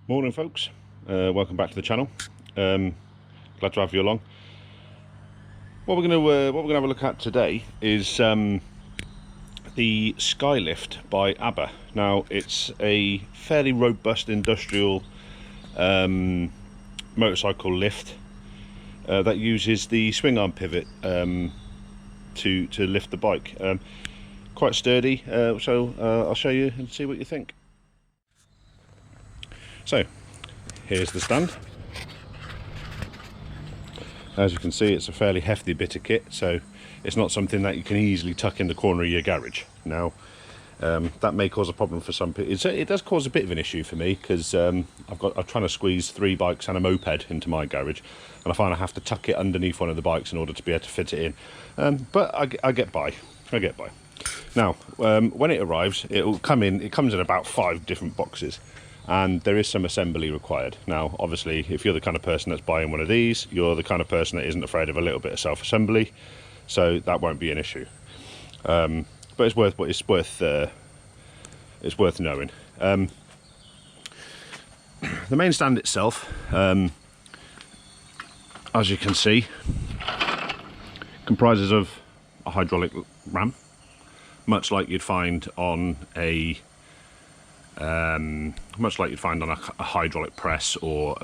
Morning folks, welcome back to the channel. Glad to have you along. What we're going to have a look at today is the Skylift by ABBA. Now it's a fairly robust industrial motorcycle lift that uses the swing arm pivot to lift the bike. Quite sturdy, so I'll show you and see what you think. So here's the stand. As you can see, it's a fairly hefty bit of kit, so it's not something that you can easily tuck in the corner of your garage. Now that may cause a problem for some people. It does cause a bit of an issue for me, because I'm trying to squeeze 3 bikes and a moped into my garage, and I find I have to tuck it underneath one of the bikes in order to be able to fit it in. But I get by. Now when it arrives, it comes in about 5 different boxes, and there is some assembly required. Now obviously, if you're the kind of person that's buying one of these, you're the kind of person that isn't afraid of a little bit of self-assembly, so that won't be an issue. But it's worth knowing. The main stand itself, as you can see, comprises of a hydraulic ram, much like you'd find on a hydraulic press, or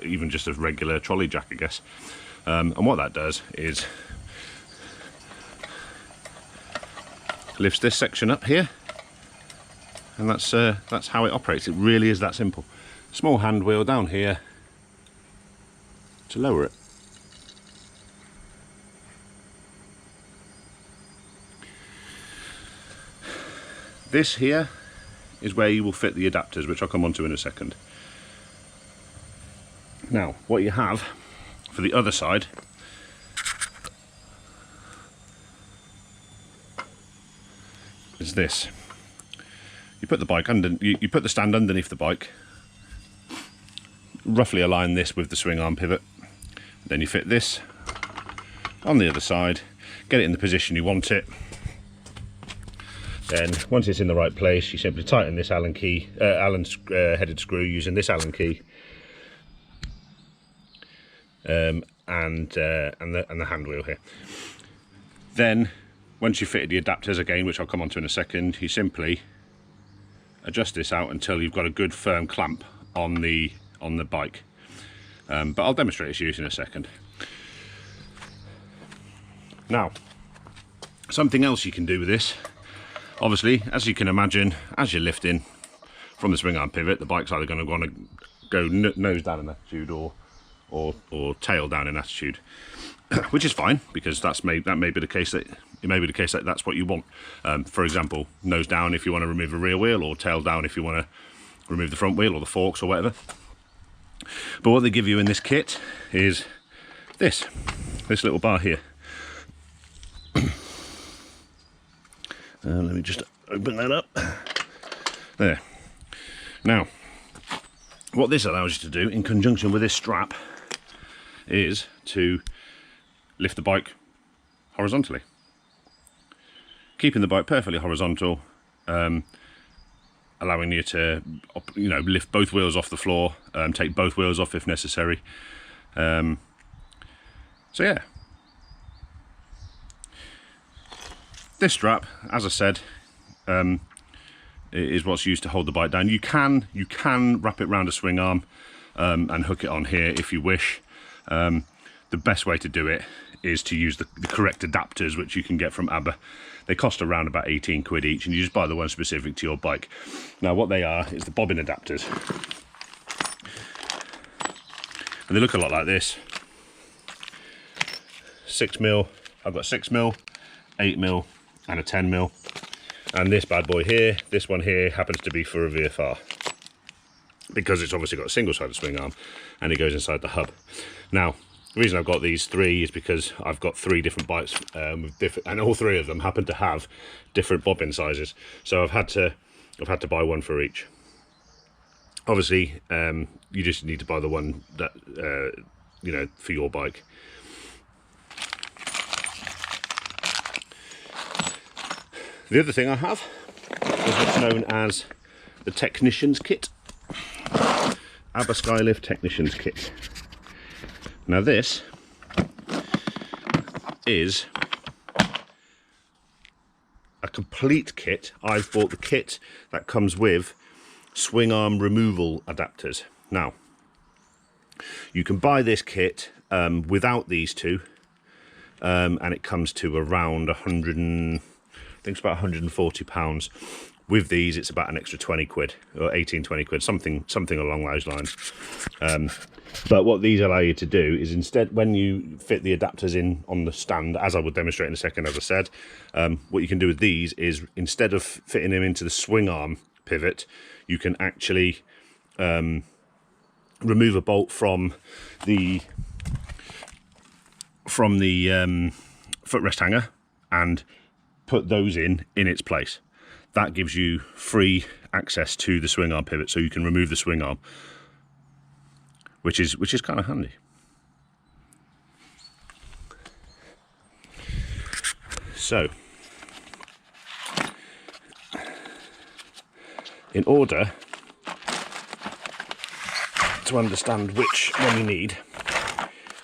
even just a regular trolley jack, I guess. And what that does is lifts this section up here, and that's how it operates. It really is that simple. Small hand wheel down here to lower it. This here is where you will fit the adapters, which I'll come on to in a second. Now, what you have for the other side is this. You put the bike under, you put the stand underneath the bike, roughly align this with the swing arm pivot, then you fit this on the other side, get it in the position you want it. Then once it's in the right place, you simply tighten this Allen headed screw using this Allen key, and the hand wheel here. Then once you've fitted the adapters again, which I'll come on to in a second, you simply adjust this out until you've got a good firm clamp on the bike. But I'll demonstrate its use in a second. Now, something else you can do with this, obviously, as you can imagine, as you're lifting from the swing arm pivot, the bike's either going to want to go nose down in attitude or tail down in attitude, which is fine, because that may be the case that that's what you want. For example, nose down if you want to remove a rear wheel, or tail down if you want to remove the front wheel or the forks or whatever. But what they give you in this kit is this little bar here. Let me just open that up. There. Now, what this allows you to do, in conjunction with this strap, is to lift the bike horizontally, keeping the bike perfectly horizontal, allowing you to, lift both wheels off the floor, take both wheels off if necessary. So yeah. This strap, as I said, is what's used to hold the bike down. You can wrap it around a swing arm and hook it on here if you wish. The best way to do it is to use the correct adapters, which you can get from ABBA. They cost around about 18 quid each, and you just buy the one specific to your bike. Now what they are is the bobbin adapters, and they look a lot like this. 6mm, I've got 6mm, 8mm, and a 10mm, and this bad boy here, this one here, happens to be for a VFR, because it's obviously got a single-sided swing arm and it goes inside the hub. Now the reason I've got these 3 is because I've got 3 different bikes and all 3 of them happen to have different bobbin sizes, so I've had to buy one for each. Obviously you just need to buy the one that for your bike. The other thing I have is what's known as the technician's kit. ABBA Skylift Technician's Kit. Now this is a complete kit. I've bought the kit that comes with swing arm removal adapters. Now, you can buy this kit without these two, and it comes to around 100 and, I think it's about £140. With these, it's about an extra 20 quid or 18-20 quid, something along those lines. But what these allow you to do is, instead, when you fit the adapters in on the stand, as I will demonstrate in a second, as I said, what you can do with these is, instead of fitting them into the swing arm pivot, you can actually remove a bolt from the footrest hanger and put those in its place. That gives you free access to the swing arm pivot, so you can remove the swing arm, which is kind of handy. So, in order to understand which one you need,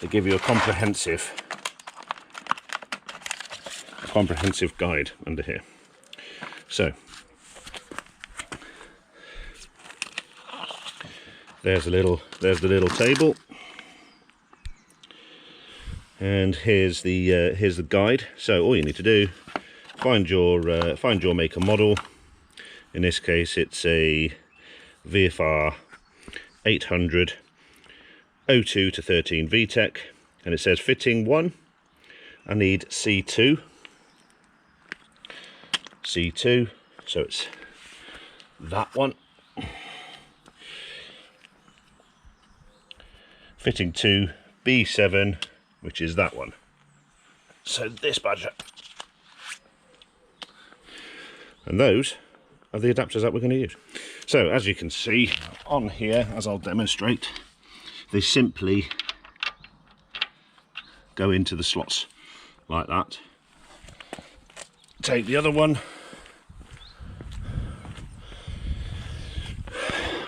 they give you a comprehensive guide under here. So there's the little table, and here's the guide. So all you need to do, find your make and model. In this case, it's a VFR800 02 to 13 VTEC, and it says fitting 1. I need C2, so it's that one. Fitting 2, B7, which is that one. So this badger. And those are the adapters that we're going to use. So as you can see on here, as I'll demonstrate, they simply go into the slots like that. Take the other one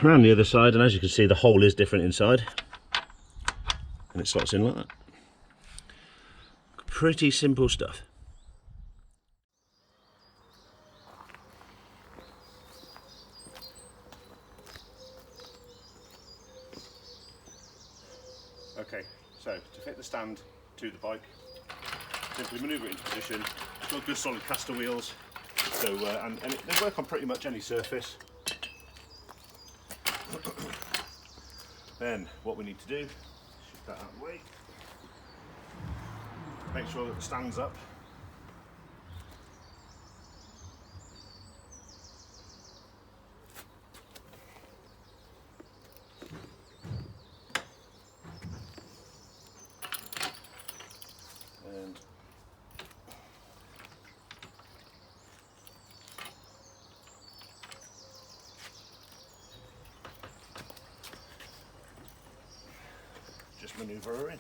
around the other side, and as you can see, the hole is different inside, and it slots in like that. Pretty simple stuff. Okay, so to fit the stand to the bike, simply manoeuvre it into position. It's got good solid caster wheels, so and they work on pretty much any surface. Then what we need to do, shift that out of the way, make sure that the stand's up. And just manoeuvre her in.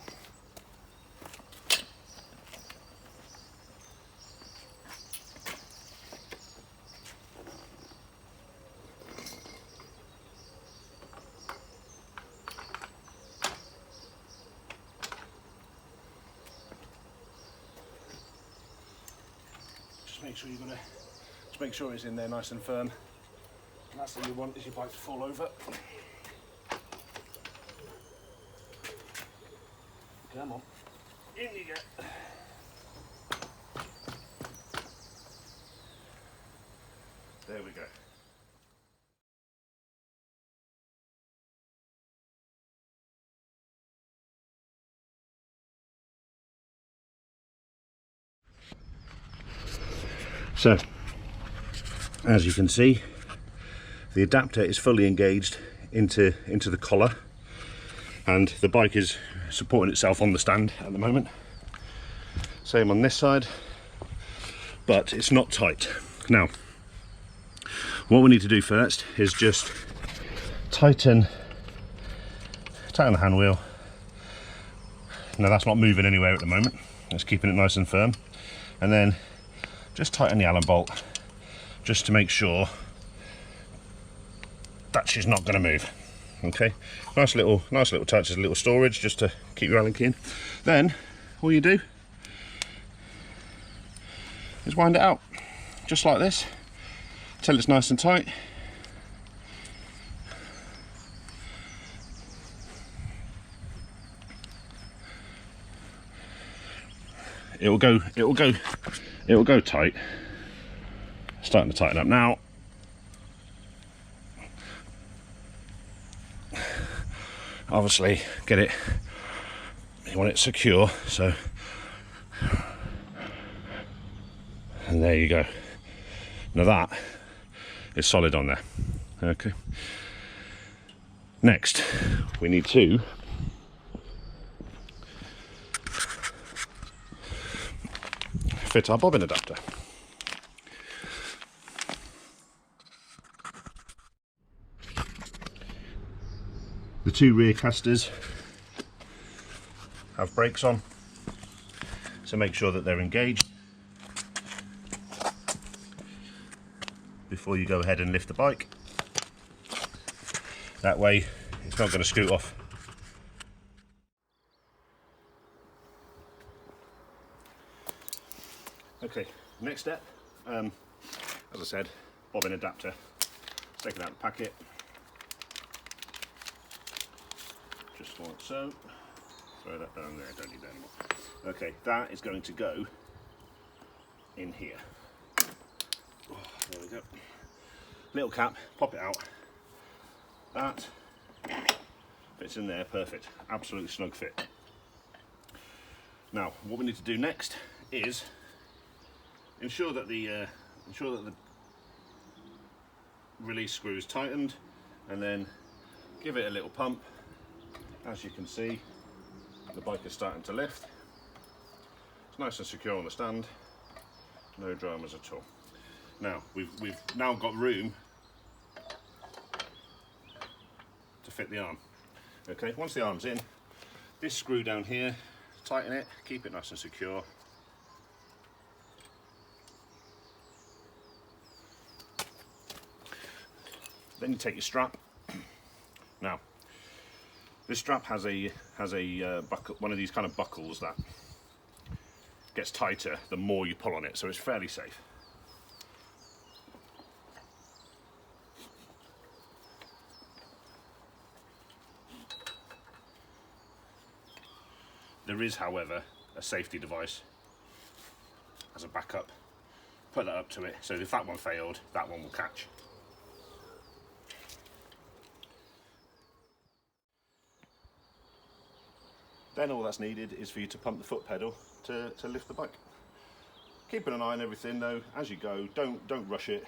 Just make sure make sure it's in there nice and firm. And that's what you want, is your bike to fall over. Come on, in you get. There we go. So, as you can see, the adapter is fully engaged into the collar, and the bike is supporting itself on the stand at the moment. Same on this side, but it's not tight. Now, what we need to do first is just tighten the hand wheel. Now that's not moving anywhere at the moment, it's keeping it nice and firm. And then just tighten the Allen bolt, just to make sure that she's not going to move. Okay, nice little touch as a little storage just to keep your Allen key in. Then all you do is wind it out just like this till it's nice and tight. It will go tight. Starting to tighten up now. Obviously get it, you want it secure, so, and there you go. Now that is solid on there. Okay, next we need to fit our bobbin adapter. The two rear casters have brakes on, so make sure that they're engaged before you go ahead and lift the bike. That way it's not going to scoot off. Okay, next step, as I said, bobbin adapter. Take it out of the packet. Just like so. Throw that down there, don't need that anymore. Okay, that is going to go in here. Oh, there we go. Little cap, pop it out. That fits in there, perfect. Absolutely snug fit. Now, what we need to do next is ensure that the release screw is tightened, and then give it a little pump. As you can see, the bike is starting to lift. It's nice and secure on the stand, no dramas at all. Now we've now got room to fit the arm. Okay, once the arm's in, this screw down here, tighten it, keep it nice and secure. Then you take your strap. Now, this strap has a buckle, one of these kind of buckles that gets tighter the more you pull on it, so it's fairly safe. There is, however, a safety device as a backup. Put that up to it, so if that one failed, that one will catch. Then all that's needed is for you to pump the foot pedal to lift the bike. Keeping an eye on everything though, as you go, don't rush it.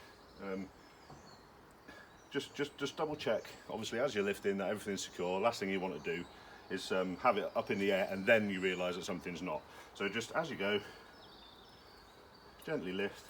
Just double check, obviously as you're lifting, that everything's secure. Last thing you want to do is have it up in the air and then you realise that something's not. So just as you go, gently lift.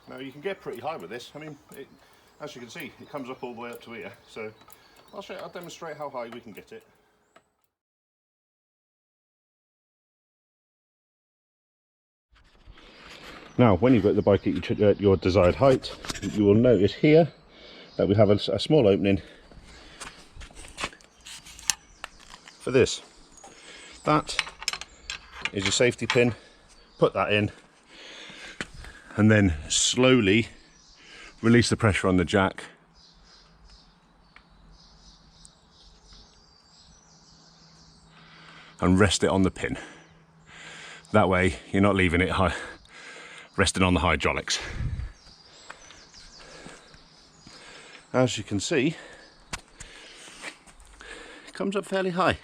Now you can get pretty high with this. I mean, as you can see, it comes up all the way up to here. So I'll demonstrate how high we can get it. Now, when you've got the bike at your desired height, you will notice here that we have a small opening for this. That is your safety pin. Put that in, and then slowly release the pressure on the jack. And rest it on the pin. That way you're not leaving it high, resting on the hydraulics. As you can see, it comes up fairly high.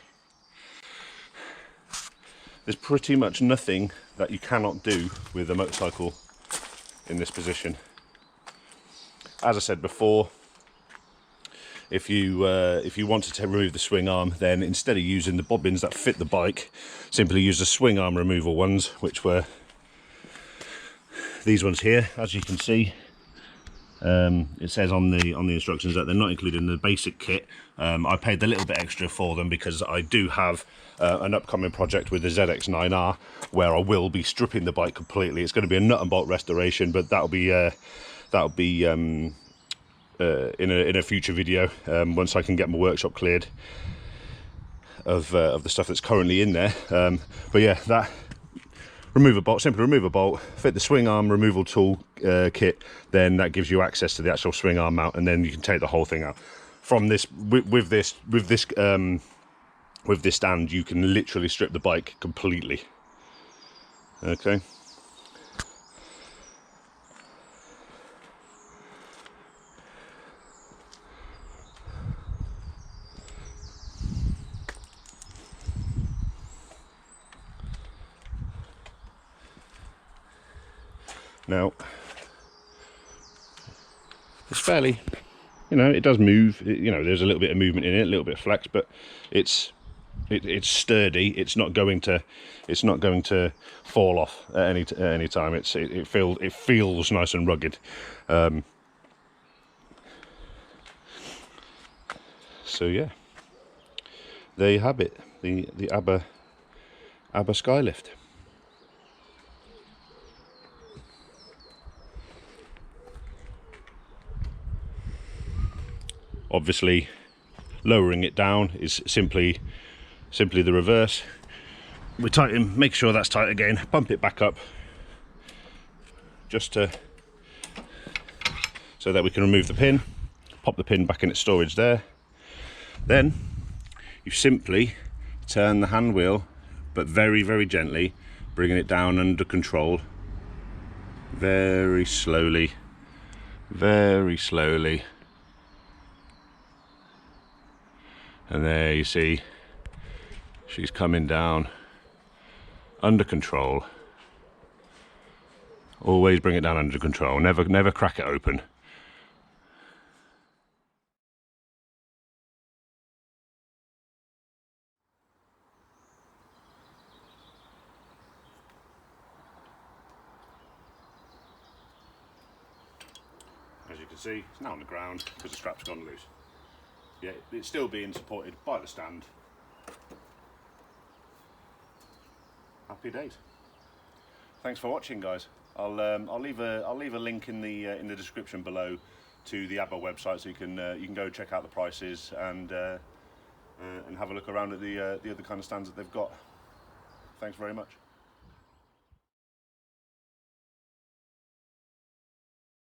There's pretty much nothing that you cannot do with a motorcycle in this position. As I said before, if you wanted to remove the swing arm, then instead of using the bobbins that fit the bike, simply use the swing arm removal ones, which were these ones here. As you can see, it says on the instructions that they're not included in the basic kit. I paid a little bit extra for them because I do have an upcoming project with the ZX9R where I will be stripping the bike completely. It's going to be a nut and bolt restoration, but that'll be in a future video once I can get my workshop cleared of the stuff that's currently in there. But yeah, that remove a bolt, simply remove a bolt, fit the swing arm removal tool kit, then that gives you access to the actual swing arm mount, and then you can take the whole thing out. From this, with this stand, you can literally strip the bike completely. Okay. Now, it's fairly, it does move. There's a little bit of movement in it, a little bit of flex, but it's sturdy. It's not going to fall off at any time. It feels nice and rugged. So yeah, there you have it. The ABBA Skylift. Obviously, lowering it down is simply the reverse. We tighten, make sure that's tight again, bump it back up, just so that we can remove the pin, pop the pin back in its storage there. Then you simply turn the hand wheel, but very, very gently, bringing it down under control, very slowly, very slowly. And there you see, she's coming down under control. Always bring it down under control, never crack it open. As you can see, it's now on the ground because the strap's gone loose. Yeah, it's still being supported by the stand. Happy days. Thanks for watching, guys. I'll leave a link in the description below to the ABBA website, so you can go check out the prices and have a look around at the other kind of stands that they've got. Thanks very much.